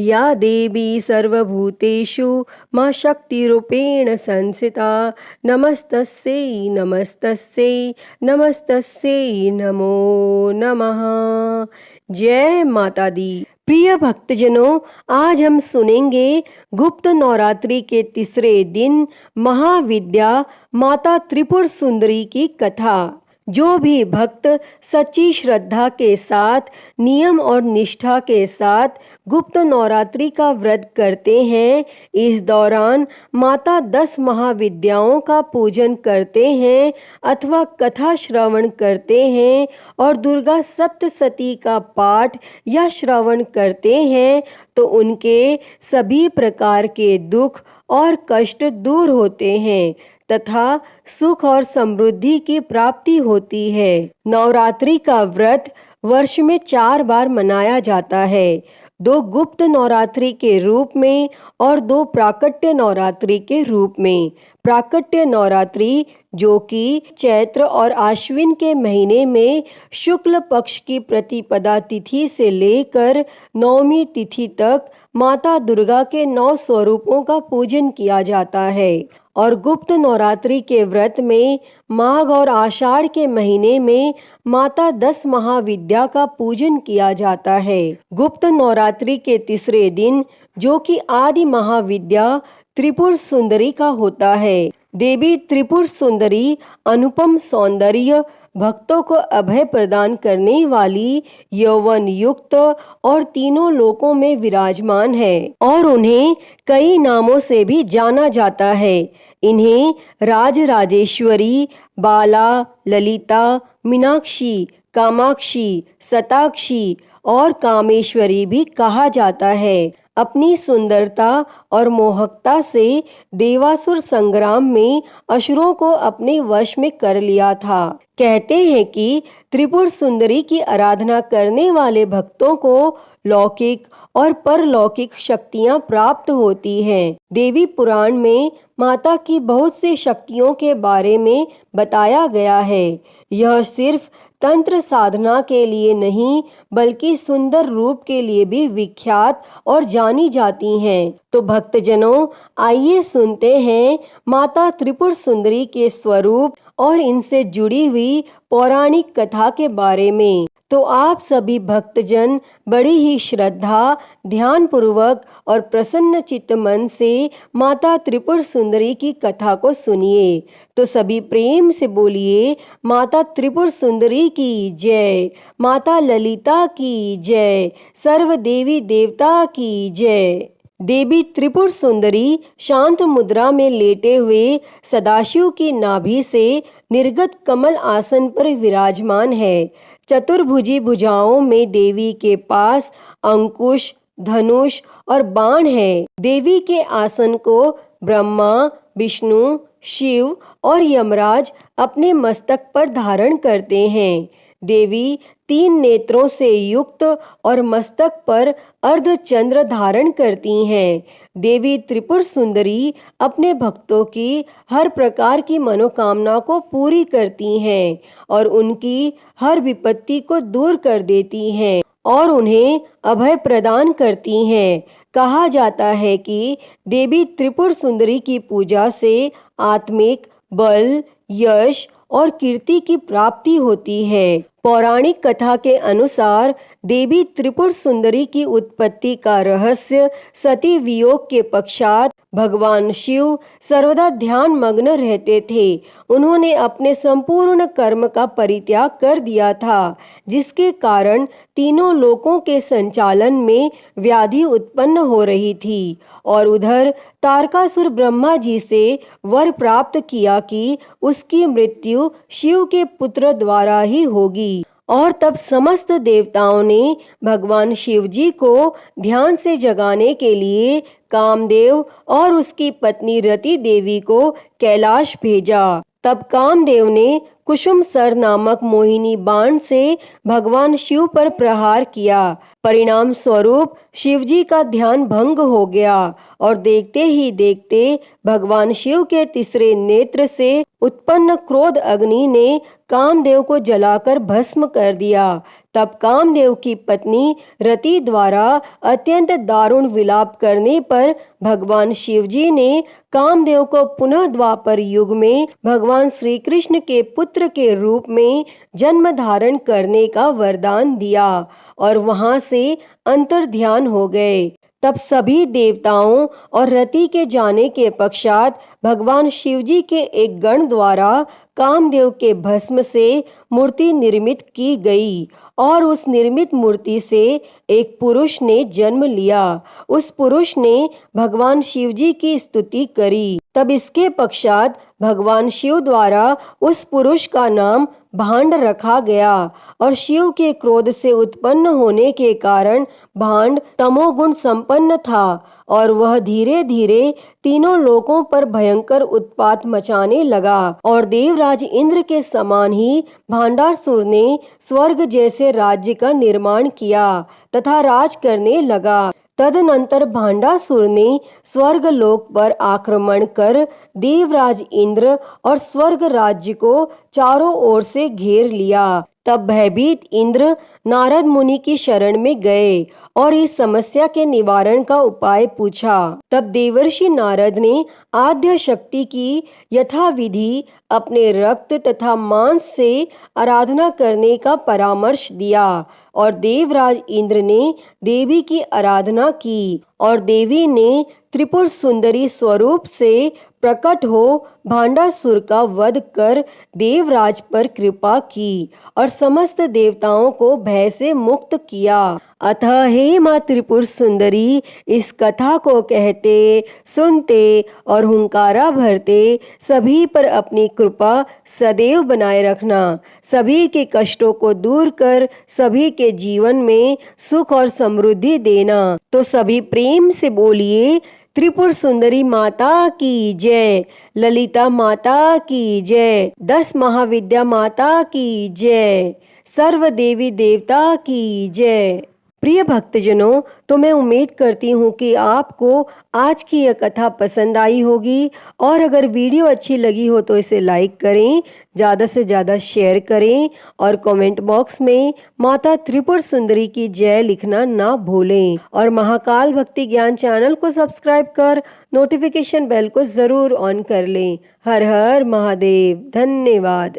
या देवी सर्वभूतेषु मां शक्तिरूपेण संस्थिता नमस्तस्यै नमस्तस्यै नमस्तस्यै नमो नमः। जय माता दी। प्रिय भक्तजनों, आज हम सुनेंगे गुप्त नवरात्रि के तीसरे दिन महाविद्या माता त्रिपुर सुंदरी की कथा। जो भी भक्त सच्ची श्रद्धा के साथ, नियम और निष्ठा के साथ गुप्त नवरात्रि का व्रत करते हैं, इस दौरान माता 10 महाविद्याओं का पूजन करते हैं अथवा कथा श्रवण करते हैं और दुर्गा सप्तशती का पाठ या श्रवण करते हैं, तो उनके सभी प्रकार के दुख और कष्ट दूर होते हैं तथा सुख और समृद्धि की प्राप्ति होती है। नवरात्रि का व्रत वर्ष में 4 बार मनाया जाता है, 2 गुप्त नवरात्रि के रूप में और 2 प्राकट्य नवरात्रि के रूप में। प्राकट्य नवरात्रि जो कि चैत्र और आश्विन के महीने में शुक्ल पक्ष की प्रतिपदा तिथि से लेकर 9वीं तिथि तक माता दुर्गा के 9 स्वरूपों का पूजन किया जाता है, और गुप्त नवरात्रि के व्रत में माघ और आषाढ़ के महीने में माता 10 महाविद्या का पूजन किया जाता है। गुप्त नवरात्रि के तीसरे दिन जो कि आदि महाविद्या त्रिपुर सुंदरी का होता है। देवी त्रिपुर सुंदरी अनुपम सौंदर्य, भक्तों को अभय प्रदान करने वाली, यौवन युक्त और तीनों लोकों में विराजमान है और उन्हें कई नामों से भी जाना जाता है। इन्हें राजराजेश्वरी, बाला, ललिता, मीनाक्षी, कामाक्षी, शताक्षी और कामेश्वरी भी कहा जाता है। अपनी सुंदरता और मोहकता से देवासुर संग्राम में असुरों को अपने वश में कर लिया था। कहते हैं कि त्रिपुर सुंदरी की आराधना करने वाले भक्तों को लौकिक और परलौकिक शक्तियां प्राप्त होती हैं। देवी पुराण में माता की बहुत सी शक्तियों के बारे में बताया गया है। यह सिर्फ तंत्र साधना के लिए नहीं बल्कि सुंदर रूप के लिए भी विख्यात और जानी जाती हैं। तो भक्तजनों, आइए सुनते हैं माता त्रिपुर सुंदरी के स्वरूप और इनसे जुड़ी हुई पौराणिक कथा के बारे में। तो आप सभी भक्तजन बड़ी ही श्रद्धा, ध्यान पूर्वक और प्रसन्न चित्त मन से माता त्रिपुर सुंदरी की कथा को सुनिए। तो सभी प्रेम से बोलिए, माता त्रिपुर सुंदरी की जय, माता ललिता की जय, सर्व देवी देवता की जय। देवी त्रिपुर सुंदरी शांत मुद्रा में लेटे हुए सदाशिव की नाभि से निर्गत कमल आसन पर विराजमान है। चतुर्भुजी भुजाओं में देवी के पास अंकुश, धनुष और बाण है। देवी के आसन को ब्रह्मा, विष्णु, शिव और यमराज अपने मस्तक पर धारण करते हैं। देवी 3 नेत्रों से युक्त और मस्तक पर अर्धचंद्र धारण करती हैं। देवी त्रिपुर सुंदरी अपने भक्तों की हर प्रकार की मनोकामना को पूरी करती हैं और उनकी हर विपत्ति को दूर कर देती हैं और उन्हें अभय प्रदान करती हैं। कहा जाता है कि देवी त्रिपुर सुंदरी की पूजा से आत्मिक बल, यश और कीर्ति की प्राप्ति होती है। पौराणिक कथा के अनुसार देवी त्रिपुर सुंदरी की उत्पत्ति का रहस्य सती वियोग के पश्चात भगवान शिव सर्वदा ध्यान मग्न रहते थे। उन्होंने अपने संपूर्ण कर्म का परित्याग कर दिया था, जिसके कारण तीनों लोकों के संचालन में व्याधि उत्पन्न हो रही थी। और उधर तारकासुर ब्रह्मा जी से वर प्राप्त किया कि उसकी मृत्यु शिव के पुत्र द्वारा ही होगी। और तब समस्त देवताओं ने भगवान शिव जी को ध्यान से जगाने के लिए कामदेव और उसकी पत्नी रति देवी को कैलाश भेजा। तब कामदेव ने कुसुम सर नामक मोहिनी बाण से भगवान शिव पर प्रहार किया। परिणाम स्वरूप शिवजी का ध्यान भंग हो गया और देखते ही देखते भगवान शिव के तीसरे नेत्र से उत्पन्न क्रोध अग्नि ने कामदेव को जलाकर भस्म कर दिया। तब कामदेव की पत्नी रति द्वारा अत्यंत दारुण विलाप करने पर भगवान शिवजी ने कामदेव को पुनः द्वापर युग में भगवान श्री कृष्ण के पुत्र के रूप में जन्म धारण करने का वरदान दिया और वहां से अंतर्ध्यान हो गए। तब सभी देवताओं और रति के जाने के पश्चात भगवान शिवजी के एक गण द्वारा कामदेव के भस्म से मूर्ति निर्मित की गई और उस निर्मित मूर्ति से एक पुरुष ने जन्म लिया। उस पुरुष ने भगवान शिवजी की स्तुति करी। तब इसके पश्चात भगवान शिव द्वारा उस पुरुष का नाम भांड रखा गया और शिव के क्रोध से उत्पन्न होने के कारण भांड तमोगुण संपन्न था और वह धीरे धीरे तीनों लोकों पर भयंकर उत्पात मचाने लगा और देवराज इंद्र के समान ही भांडासुर ने स्वर्ग जैसे राज्य का निर्माण किया तथा राज करने लगा। तदनंतर भांडासुर ने स्वर्ग लोक पर आक्रमण कर देवराज इंद्र और स्वर्ग राज्य को चारों ओर से घेर लिया। तब भयभीत इंद्र नारद मुनि की शरण में गए और इस समस्या के निवारण का उपाय पूछा। तब देवर्षि नारद ने आद्य शक्ति की यथाविधि अपने रक्त तथा मांस से आराधना करने का परामर्श दिया और देवराज इंद्र ने देवी की आराधना की और देवी ने त्रिपुर सुंदरी स्वरूप से प्रकट हो भांडासुर का वध कर देवराज पर कृपा की और समस्त देवताओं को भय से मुक्त किया। अतः हे माँ त्रिपुर सुंदरी, इस कथा को कहते, सुनते और हुंकारा भरते सभी पर अपनी कृपा सदैव बनाए रखना। सभी के कष्टों को दूर कर सभी के जीवन में सुख और समृद्धि देना। तो सभी प्रेम से बोलिए, त्रिपुर सुंदरी माता की जय, ललिता माता की जय, 10 महाविद्या माता की जय, सर्व देवी देवता की जय। प्रिय भक्तजनों, तो मैं उम्मीद करती हूँ कि आपको आज की यह कथा पसंद आई होगी और अगर वीडियो अच्छी लगी हो तो इसे लाइक करें, ज़्यादा से ज़्यादा शेयर करें और कमेंट बॉक्स में माता त्रिपुर सुंदरी की जय लिखना ना भूलें और महाकाल भक्ति ज्ञान चैनल को सब्सक्राइब कर नोटिफिकेशन बेल को ज़रूर ऑन कर लें। हर हर महादेव। धन्यवाद।